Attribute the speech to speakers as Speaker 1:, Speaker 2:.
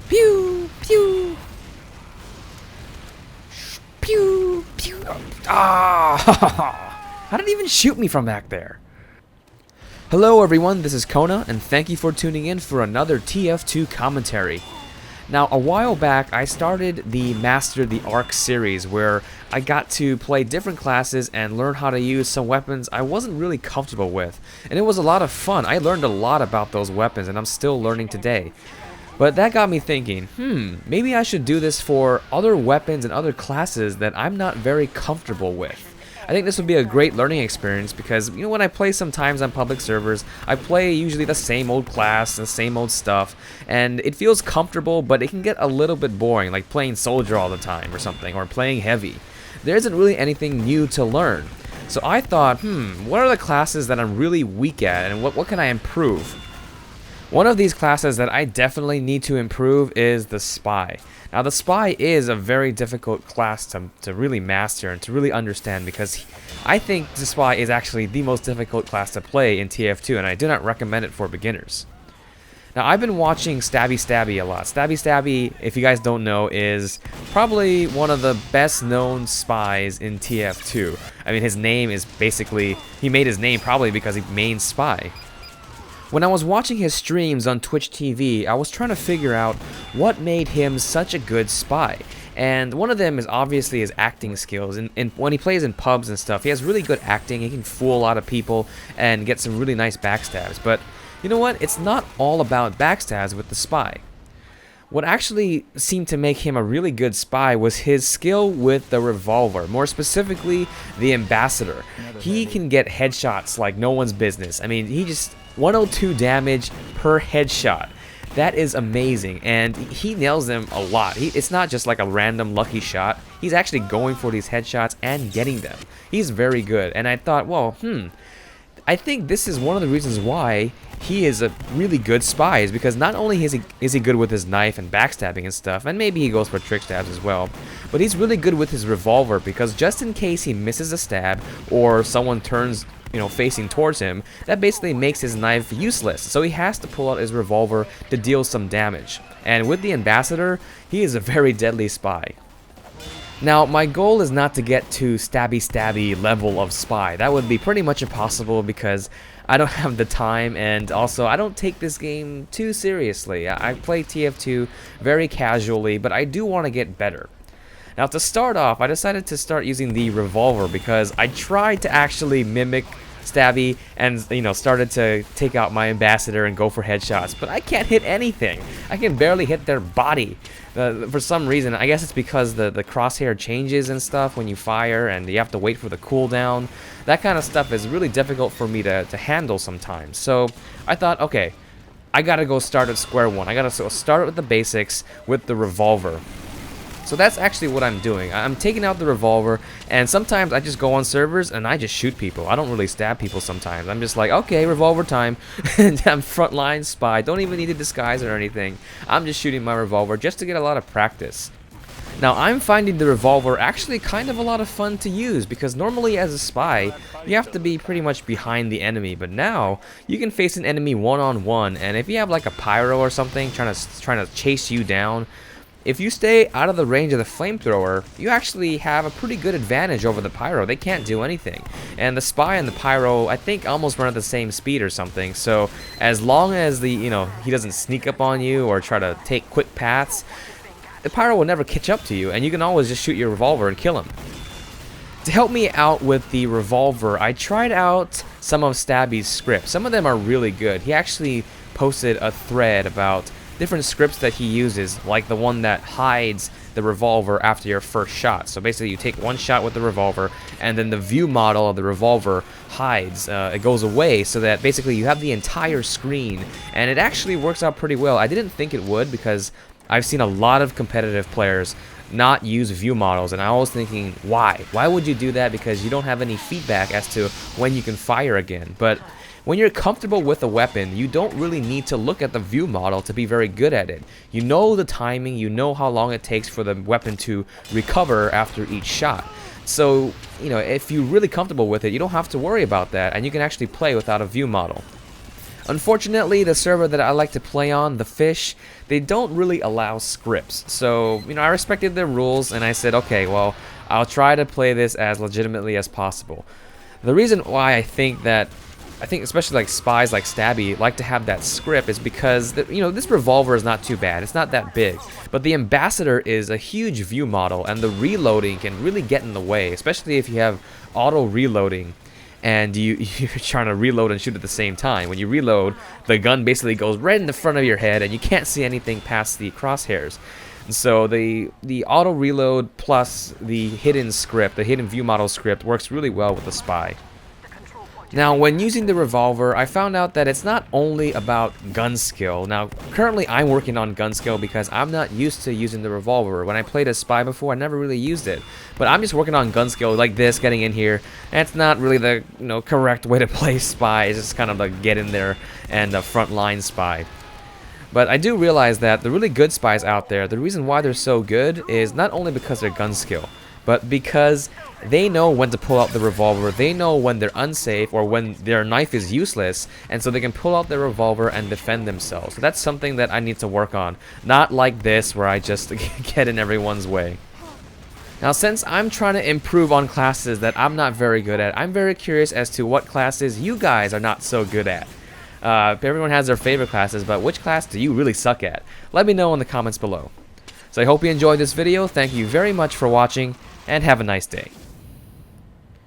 Speaker 1: Pew pew. Pew pew. Ah! How did it even shoot me from back there? Hello everyone, this is Kona, and thank you for tuning in for another TF2 commentary. Now, a while back, I started the Master the Arc series, where I got to play different classes and learn how to use some weapons I wasn't really comfortable with. And it was a lot of fun. I learned a lot about those weapons, and I'm still learning today. But that got me thinking, maybe I should do this for other weapons and other classes that I'm not very comfortable with. I think this would be a great learning experience because, you know, when I play sometimes on public servers, I play usually the same old class, the same old stuff, and it feels comfortable, but it can get a little bit boring, like playing soldier all the time or something, or playing heavy. There isn't really anything new to learn. So I thought, what are the classes that I'm really weak at, and what can I improve? One of these classes that I definitely need to improve is the Spy. Now, the Spy is a very difficult class to really master and to really understand, because I think the Spy is actually the most difficult class to play in TF2, and I do not recommend it for beginners. Now, I've been watching Stabby Stabby a lot. Stabby Stabby, if you guys don't know, is probably one of the best known spies in TF2. I mean, his name is basically, he made his name probably because he main spy. When I was watching his streams on Twitch TV, I was trying to figure out what made him such a good spy. And one of them is obviously his acting skills. And when he plays in pubs and stuff, he has really good acting. He can fool a lot of people and get some really nice backstabs. But you know what? It's not all about backstabs with the Spy. What actually seemed to make him a really good spy was his skill with the revolver, more specifically the Ambassador. He can get headshots like no one's business. I mean, he just 102 damage per headshot. That is amazing, and he nails them a lot. It's not just like a random lucky shot. He's actually going for these headshots and getting them. He's very good, and I thought, well, I think this is one of the reasons why he is a really good spy, is because not only is he good with his knife and backstabbing and stuff, and maybe he goes for trick stabs as well, but he's really good with his revolver, because just in case he misses a stab or someone turns, you know, facing towards him, that basically makes his knife useless. So he has to pull out his revolver to deal some damage. And with the Ambassador, he is a very deadly spy. Now, my goal is not to get to Stabby Stabby level of spy. That would be pretty much impossible because I don't have the time, and also I don't take this game too seriously. I play TF2 very casually, but I do want to get better. Now, to start off, I decided to start using the revolver because I tried to actually mimic Stabby and, you know, started to take out my Ambassador and go for headshots, but I can't hit anything. I can barely hit their body. For some reason, I guess it's because the crosshair changes and stuff when you fire, and you have to wait for the cooldown. That kind of stuff is really difficult for me to handle sometimes. So I thought, okay, I gotta go start at square one. I gotta start with the basics with the revolver. So that's actually what I'm doing. I'm taking out the revolver, and sometimes I just go on servers and I just shoot people. I don't really stab people sometimes. I'm just like, okay, revolver time. And I'm frontline spy. Don't even need to disguise or anything. I'm just shooting my revolver just to get a lot of practice. Now, I'm finding the revolver actually kind of a lot of fun to use, because normally as a spy, you have to be pretty much behind the enemy, but now you can face an enemy one-on-one, and if you have like a pyro or something trying to chase you down, if you stay out of the range of the flamethrower, you actually have a pretty good advantage over the pyro. They can't do anything. And the spy and the pyro, I think, almost run at the same speed or something. So as long as he doesn't sneak up on you or try to take quick paths, the pyro will never catch up to you, and you can always just shoot your revolver and kill him. To help me out with the revolver, I tried out some of Stabby's scripts. Some of them are really good. He actually posted a thread about different scripts that he uses, like the one that hides the revolver after your first shot. So basically you take one shot with the revolver, and then the view model of the revolver hides. It goes away, so that basically you have the entire screen, and it actually works out pretty well. I didn't think it would, because I've seen a lot of competitive players not use view models, and I was thinking, why? Why would you do that? Because you don't have any feedback as to when you can fire again. But when you're comfortable with a weapon, you don't really need to look at the view model to be very good at it. You know the timing, you know how long it takes for the weapon to recover after each shot. So, you know, if you're really comfortable with it, you don't have to worry about that, and you can actually play without a view model. Unfortunately, the server that I like to play on, the Fish, they don't really allow scripts. So, I respected their rules and I said, okay, well, I'll try to play this as legitimately as possible. The reason why I think especially like spies like Stabby like to have that script is because this revolver is not too bad. It's not that big, but the Ambassador is a huge view model, and the reloading can really get in the way, especially if you have auto reloading and you're trying to reload and shoot at the same time. When you reload, the gun basically goes right in the front of your head and you can't see anything past the crosshairs. And so the auto reload plus the hidden script, the hidden view model script, works really well with the Spy. Now, when using the revolver, I found out that it's not only about gun skill. Now, currently I'm working on gun skill because I'm not used to using the revolver. When I played as Spy before, I never really used it. But I'm just working on gun skill like this, getting in here. And it's not really the correct way to play Spy. It's just kind of like get in there and frontline Spy. But I do realize that the really good spies out there, the reason why they're so good is not only because of their gun skill, but because they know when to pull out the revolver. They know when they're unsafe or when their knife is useless, and so they can pull out their revolver and defend themselves. So that's something that I need to work on. Not like this, where I just get in everyone's way. Now, since I'm trying to improve on classes that I'm not very good at, I'm very curious as to what classes you guys are not so good at. Everyone has their favorite classes, but which class do you really suck at? Let me know in the comments below. So I hope you enjoyed this video. Thank you very much for watching, and have a nice day.